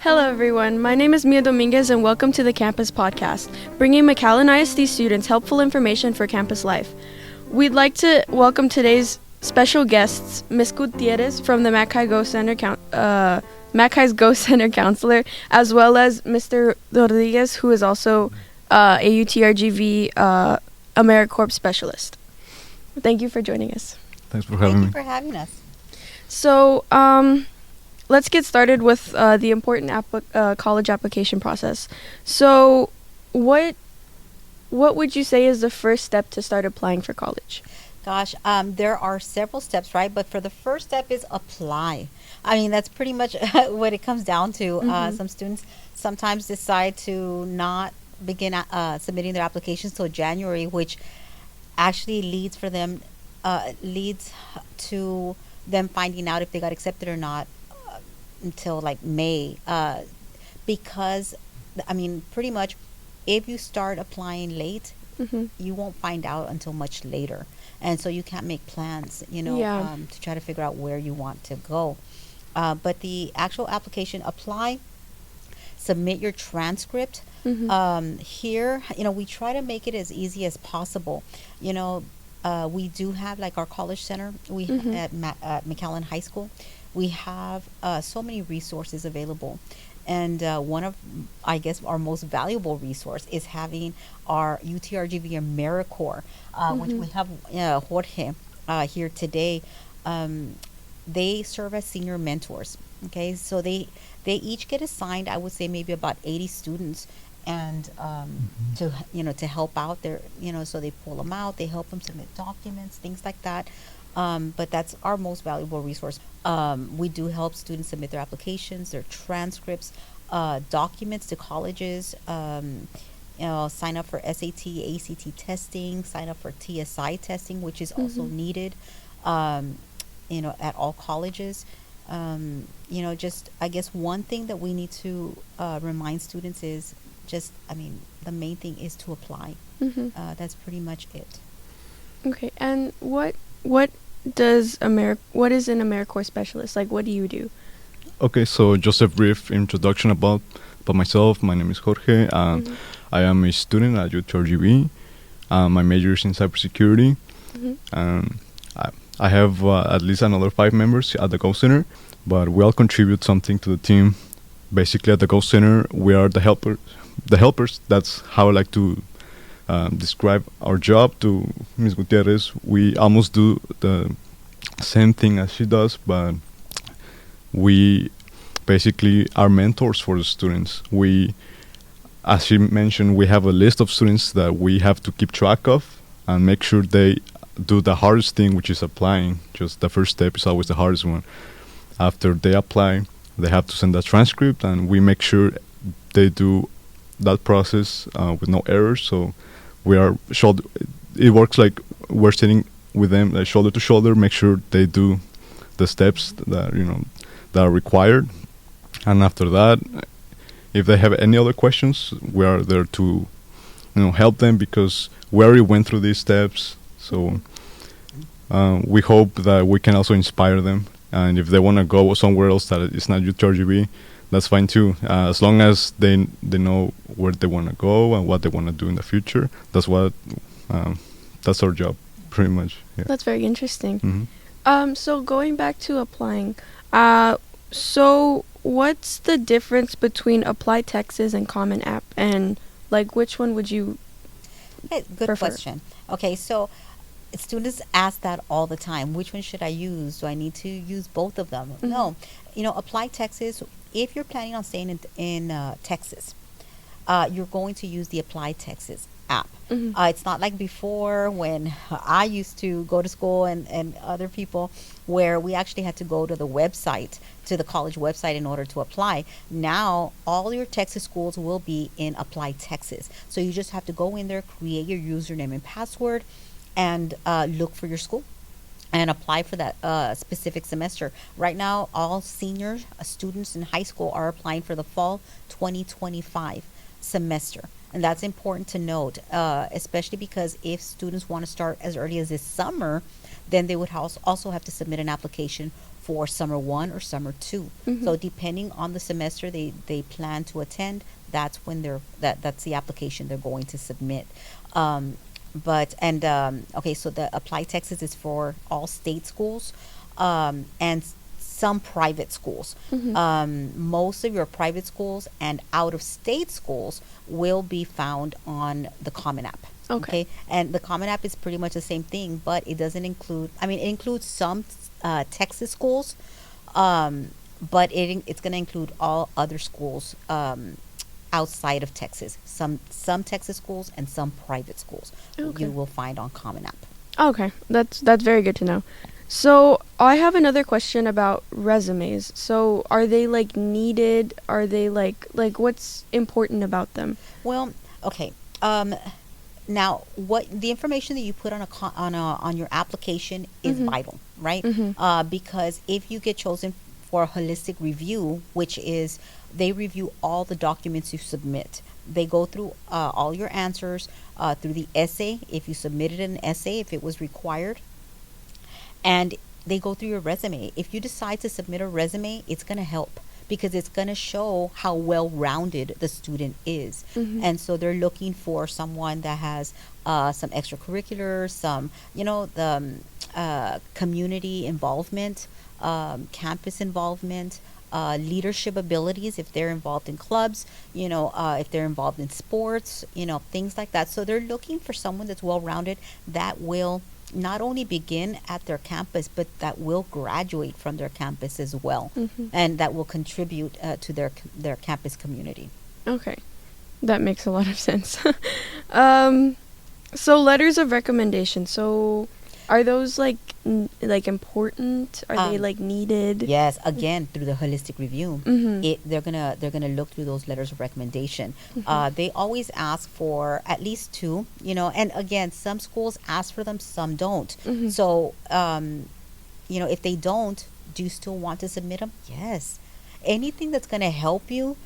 Hello, everyone. My name is Mia Dominguez, and welcome to the Campus Podcast, bringing McAllen ISD students helpful information for campus life. We'd like to welcome today's special guests, Ms. Gutierrez from the MAC High Go Center MAC High's Go Center counselor, as well as Mr. Rodriguez, who is also a UTRGV AmeriCorps specialist. Thank you for joining us. Thanks for having me. Thank you for having us. So, let's get started with the important college application process. So, what would you say is the first step to start applying for college? Gosh, there are several steps, right? But for the first step is apply. I mean, that's pretty much what it comes down to. Some students sometimes decide to not begin submitting their applications till January, which actually leads to them finding out if they got accepted or not until like May. Because, I mean, pretty much if you start applying late, you won't find out until much later. And so you can't make plans, to try to figure out where you want to go. But the actual application, apply, submit your transcript. Here, we try to make it as easy as possible. We do have like our college center. We at McAllen High School, we have so many resources available. And one of, I guess, our most valuable resource is having our UTRGV AmeriCorps, which we have Jorge here today. They serve as senior mentors. Okay, so they each get assigned, I would say, maybe about 80 students, and to help out their, so they pull them out, they help them submit documents, things like that. But that's our most valuable resource. We do help students submit their applications, their transcripts, documents to colleges, sign up for SAT, ACT testing, sign up for TSI testing, which is also needed, at all colleges. Just, I guess one thing that we need to remind students is the main thing is to apply. That's pretty much it. Okay, and what is an AmeriCorps specialist? Like, what do you do? Okay, so just a brief introduction about myself. My name is Jorge. I am a student at UTRGV. My major is in cybersecurity. I have at least another 5 members at the Go Center, but we all contribute something to the team. Basically, at the Go Center, we are the helpers. That's how I like to describe our job to Ms. Gutierrez. We almost do the same thing as she does, but we basically are mentors for the students. As she mentioned, we have a list of students that we have to keep track of and make sure they do the hardest thing, which is applying. Just the first step is always the hardest one. After they apply, they have to send a transcript, and we make sure they do that process with no errors. So we are it works like we're sitting with them like shoulder to shoulder, make sure they do the steps that that are required. And after that, if they have any other questions, we are there to help them, because we already went through these steps. So we hope that we can also inspire them, and if they want to go somewhere else that is not UTRGV, that's fine too, as long as they know where they want to go and what they want to do in the future. That's our job, pretty much. Yeah. That's very interesting. So going back to applying, so what's the difference between Apply Texas and Common App, and like which one would you Good prefer? question. Okay, so students ask that all the time. Which one should I use? Do I need to use both of them? No. Apply Texas, if you're planning on staying in Texas, you're going to use the Apply Texas app. It's not like before when I used to go to school and other people, where we actually had to go to the website, to the college website, in order to apply. Now, all your Texas schools will be in Apply Texas. So you just have to go in there, create your username and password, and look for your school and apply for that specific semester. Right now, all senior students in high school are applying for the fall 2025 semester. And that's important to note, especially because if students want to start as early as this summer, then they would also have to submit an application for summer 1 or summer 2. Mhm. So depending on the semester they plan to attend, that's when that's the application they're going to submit. Okay, so the Apply Texas is for all state schools, and some private schools. Mhm. Most of your private schools and out of state schools will be found on the Common App. Okay. And the Common App is pretty much the same thing, but it doesn't include, I mean, it includes some Texas schools, but it's going to include all other schools outside of Texas. Some Texas schools and some private schools Okay. you will find on Common App. Okay, that's very good to know. So I have another question about resumes. So are they like needed? Are they like what's important about them? Well, okay. Now, what the information that you put on your application is Mhm. vital, right? Mhm. Because if you get chosen for a holistic review, which is they review all the documents you submit. They go through all your answers, through the essay, if you submitted an essay, if it was required, and they go through your resume. If you decide to submit a resume, it's going to help because it's going to show how well-rounded the student is. Mhm. And so they're looking for someone that has some extracurriculars, some, the community involvement, campus involvement, leadership abilities if they're involved in clubs, if they're involved in sports, things like that. So they're looking for someone that's well-rounded that will not only begin at their campus, but that will graduate from their campus as well, Mhm. and that will contribute to their campus community. Okay, that makes a lot of sense. um, so letters of recommendation. So are those like important? Are they like needed? Yes, again through the holistic review, Mhm. they're gonna look through those letters of recommendation. Mhm. They always ask for at least two, and again, some schools ask for them, some don't. Mhm. So, if they don't, do you still want to submit them? Yes. Anything that's gonna help you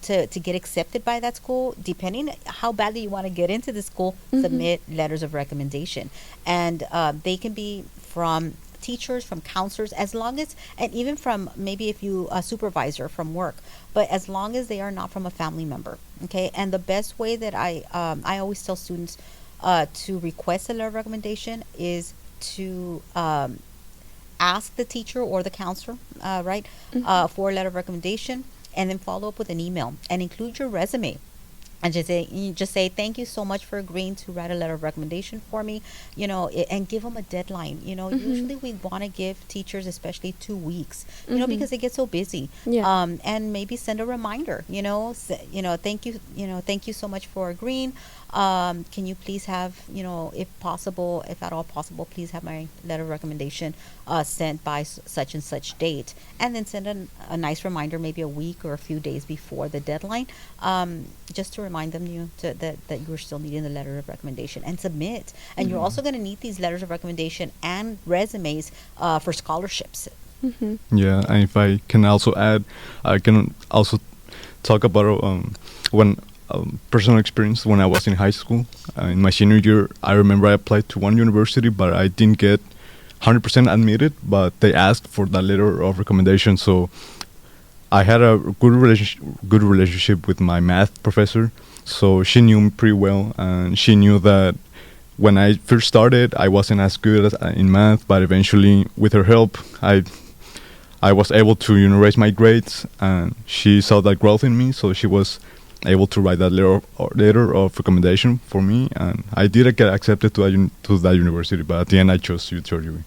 to get accepted by that school, depending how badly you want to get into the school, Mhm. submit letters of recommendation. And they can be from teachers, from counselors, as long as, and even from maybe if you a supervisor from work, but as long as they are not from a family member. Okay. And the best way that I always tell students to request a letter of recommendation is to ask the teacher or the counselor, right, for a letter of recommendation, and then follow up with an email and include your resume. And just say thank you so much for agreeing to write a letter of recommendation for me, and give them a deadline. Usually we want to give teachers especially 2 weeks, Mhm. because they get so busy. Yeah. And maybe send a reminder. Thank you. Thank you so much for agreeing. Can you please have, if possible, if at all possible, please have my letter of recommendation sent by such and such date, and then send a nice reminder, maybe a week or a few days before the deadline, just to remind them that you're still needing the letter of recommendation and submit. And you're also going to need these letters of recommendation and resumes for scholarships. Mhm. Yeah, and if I can also add, I can also talk about when personal experience when I was in high school. In my senior year, I remember I applied to one university, but I didn't get 100% admitted, but they asked for that letter of recommendation. So I had a good relationship with my math professor. So she knew me pretty well, and she knew that when I first started, I wasn't as good in math, but eventually, with her help, I was able to raise my grades, and she saw that growth in me. So she was able to write that letter of recommendation for me, and I did get accepted to that university. But at the end, I chose UTRU.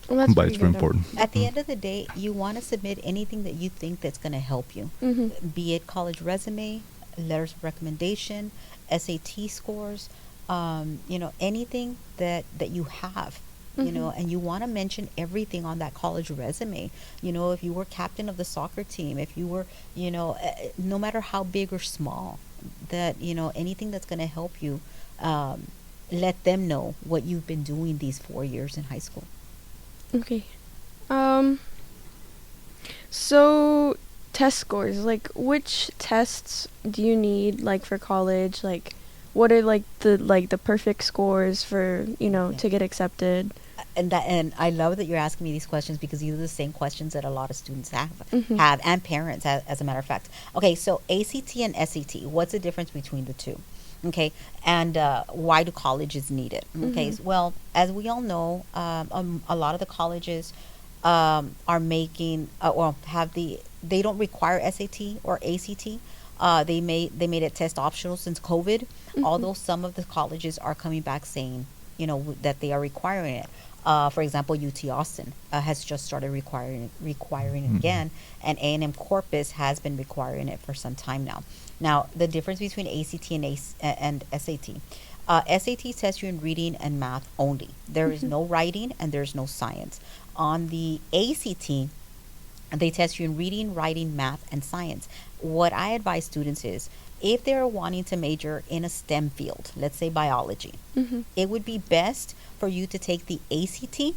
Well, that's But pretty it's very good, though. important. At the end of the day, you want to submit anything that you think that's going to help you, Mhm. be it college resume, letters of recommendation, SAT scores, anything that you have, Mhm. and you want to mention everything on that college resume. If you were captain of the soccer team, if you were, no matter how big or small, that, anything that's going to help you, let them know what you've been doing these 4 years in high school. Okay. So test scores, like which tests do you need like for college? Like what are like the perfect scores for, Yeah. to get accepted? and I love that you're asking me these questions because these are the same questions that a lot of students have Mm-hmm. and parents, as a matter of fact. Okay, so ACT and SAT, what's the difference between the two? Okay, and why do colleges need it? Okay, Mm-hmm. well, as we all know, a lot of the colleges are making or have they don't require SAT or ACT. They made it test optional since COVID. Mm-hmm. Although some of the colleges are coming back saying, that they are requiring it. For example, UT Austin has just started requiring it again, and A&M Corpus has been requiring it for some time now. Now, the difference between ACT and SAT. SAT tests you in reading and math only. There is Mm-hmm. no writing and there's no science. On the ACT, they test you in reading, writing, math, and science. What I advise students is if they're wanting to major in a STEM field, let's say biology, Mm-hmm. it would be best for you to take the ACT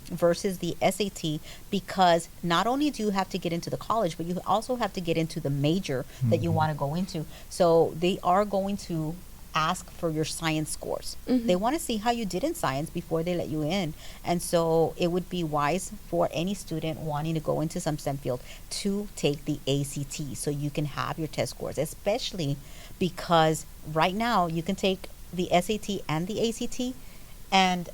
versus the SAT because not only do you have to get into the college, but you also have to get into the major that you want to go into. So they are going to ask for your science scores. Mm-hmm. They want to see how you did in science before they let you in. And so it would be wise for any student wanting to go into some STEM field to take the ACT so you can have your test scores, especially because right now you can take the SAT and the ACT. And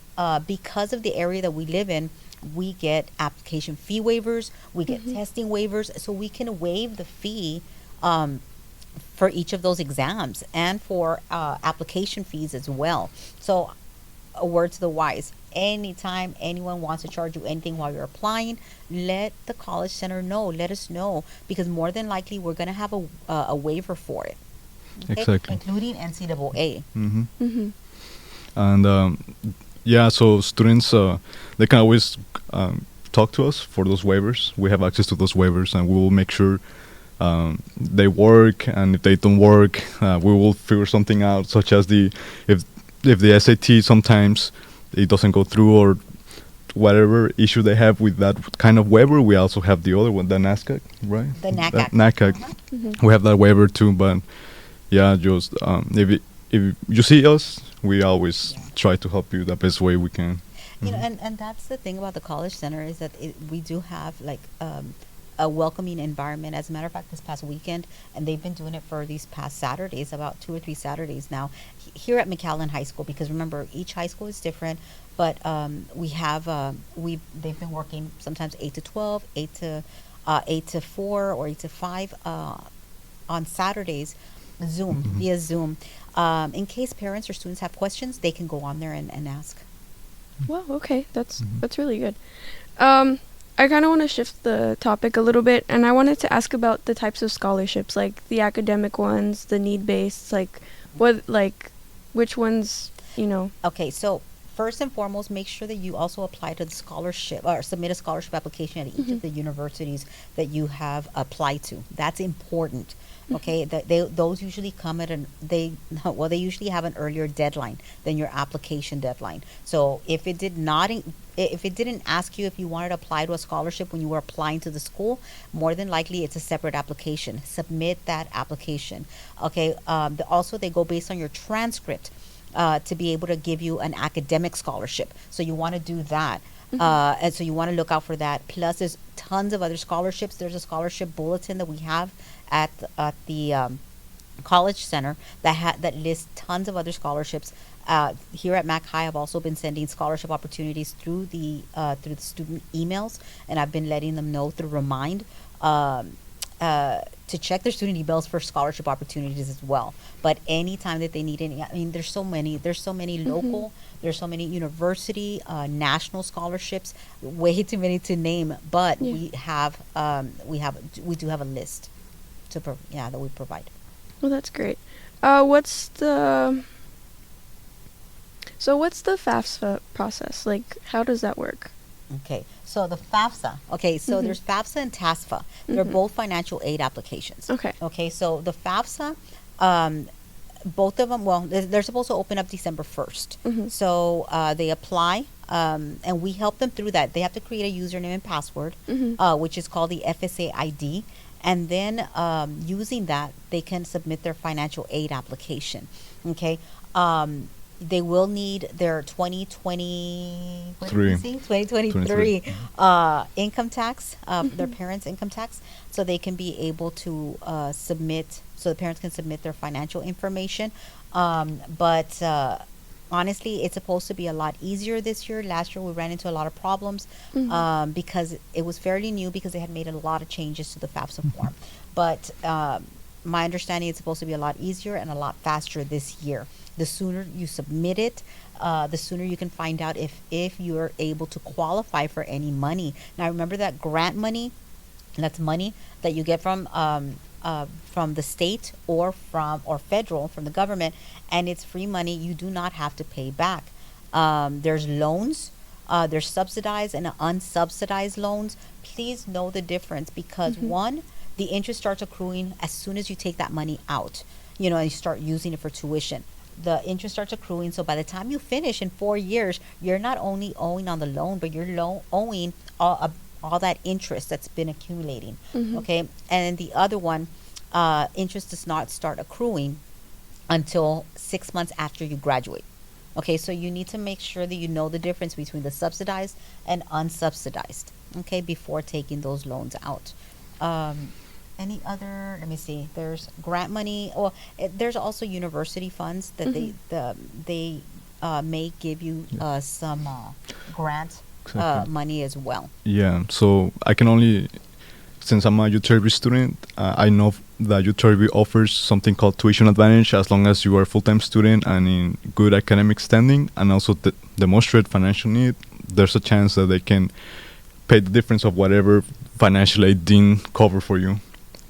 because of the area that we live in, we get application fee waivers, we get Mm-hmm. testing waivers, so we can waive the fee for each of those exams and for application fees as well. So, a word to the wise: anytime anyone wants to charge you anything while you're applying, let the college center know. Let us know because more than likely we're going to have a waiver for it. Okay? Exactly. Including NCAA. Mm-hmm. Mm-hmm. And yeah, so students they can always talk to us for those waivers. We have access to those waivers, and we will make sure they work. And if they don't work, we will figure something out, such as if the SAT sometimes it doesn't go through or whatever issue they have with that kind of waiver. We also have the other one, the NASCAC, right? The NACAC. That NACAC. Mm-hmm. We have that waiver too, but yeah, just if you see us, we always try to help you the best way we can. You know, and that's the thing about the college center is that we do have like a welcoming environment. As a matter of fact, this past weekend, and they've been doing it for these past Saturdays, about 2 or 3 Saturdays now, here at McAllen High School. Because remember, each high school is different, but they've been working sometimes 8 to 12, 8 to 4, or 8 to 5 on Saturdays, via Zoom. In case parents or students have questions, they can go on there and ask. Wow. Okay. That's Mhm. that's really good. I kind of want to shift the topic a little bit, and I wanted to ask about the types of scholarships, like the academic ones, the need-based, which ones, Okay, so first and foremost, make sure that you also apply to the scholarship or submit a scholarship application at each of the universities that you have applied to. That's important. Okay, those usually come at they usually have an earlier deadline than your application deadline. So if it didn't ask you if you wanted to apply to a scholarship when you were applying to the school, more than likely it's a separate application. Submit that application. Okay. Also, they go based on your transcript to be able to give you an academic scholarship. So you want to do that. And so you want to look out for that. Plus, there's tons of other scholarships. There's a scholarship bulletin that we have at the college center that lists tons of other scholarships. Here at Mac High, I've also been sending scholarship opportunities through the student emails, and I've been letting them know through Remind to check their student emails for scholarship opportunities as well. But anytime that they need any, I mean, there's so many local, there's so many university, national scholarships, way too many to name. But we do have a list that we provide. Well, that's great. What's the FAFSA process? Like, how does that work? Okay, so the FAFSA. Okay, so there's FAFSA and TASFA. They're both financial aid applications. Okay. Okay, so the FAFSA, both of them, well, they're supposed to open up December 1st. So they apply, and we help them through that. They have to create a username and password, which is called the FSA ID. And then using that, they can submit their financial aid application. Okay. they will need their 2020, what did we Three. see? 2023 income tax, their parents' income tax, so they can be able to submit, so the parents can submit their financial information. But honestly, it's supposed to be a lot easier this year. Last year, we ran into a lot of problems because it was fairly new, because they had made a lot of changes to the FAFSA form. But my understanding, it's supposed to be a lot easier and a lot faster this year. The sooner you submit it, the sooner you can find out if you're able to qualify for any money. Now, remember that grant money, that's money that you get from the state or federal, from the government, and it's free money. You do not have to pay back. There's loans. There's subsidized and unsubsidized loans. Please know the difference, because one, the interest starts accruing as soon as you take that money out, and you start using it for tuition. The interest starts accruing, so by the time you finish in 4 years, you're not only owing on the loan, but you're owing all that interest that's been accumulating. Okay, and the other one, interest does not start accruing until 6 months after you graduate. Okay, so you need to make sure that you know the difference between the subsidized and unsubsidized, okay, before taking those loans out. Any other, let me see, there's grant money, or there's also university funds that they may give you some grant money as well. Yeah, so I can only, since I'm a UTRB student, I know that UTRB offers something called tuition advantage as long as you are a full-time student and in good academic standing, and also demonstrate financial need. There's a chance that they can pay the difference of whatever financial aid didn't cover for you.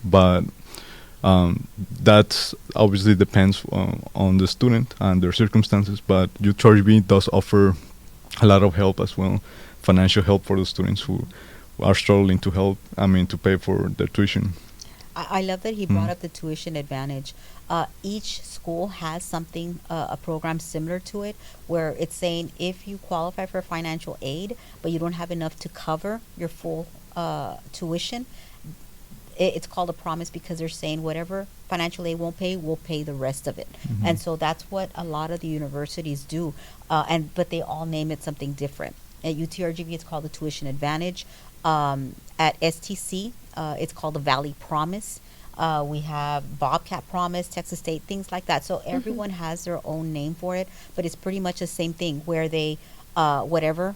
But that obviously depends on the student and their circumstances. But UTRB does offer a lot of help as well, financial help for the students who are struggling to pay for their tuition. I love that he brought up the tuition advantage. Each school has something, a program similar to it, where it's saying if you qualify for financial aid, but you don't have enough to cover your full tuition, it's called a promise, because they're saying whatever financial aid won't pay, we'll pay the rest of it. And so that's what a lot of the universities do. But they all name it something different. At UTRGV, it's called the tuition advantage. At STC, it's called the Valley Promise. We have Bobcat Promise, Texas State, things like that. So everyone has their own name for it, but it's pretty much the same thing, where they, whatever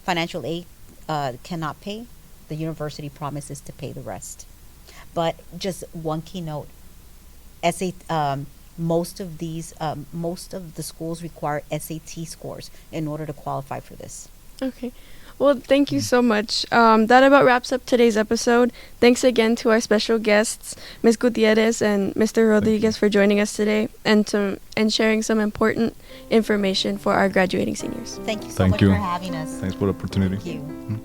financial aid cannot pay, the university promises to pay the rest. But just one key note, most of the schools require SAT scores in order to qualify for this. Okay. Well, thank you so much. That about wraps up today's episode. Thanks again to our special guests, Ms. Gutierrez and Mr. Rodriguez, for joining us today and sharing some important information for our graduating seniors. Thank you so much for having us. Thanks for the opportunity. Thank you.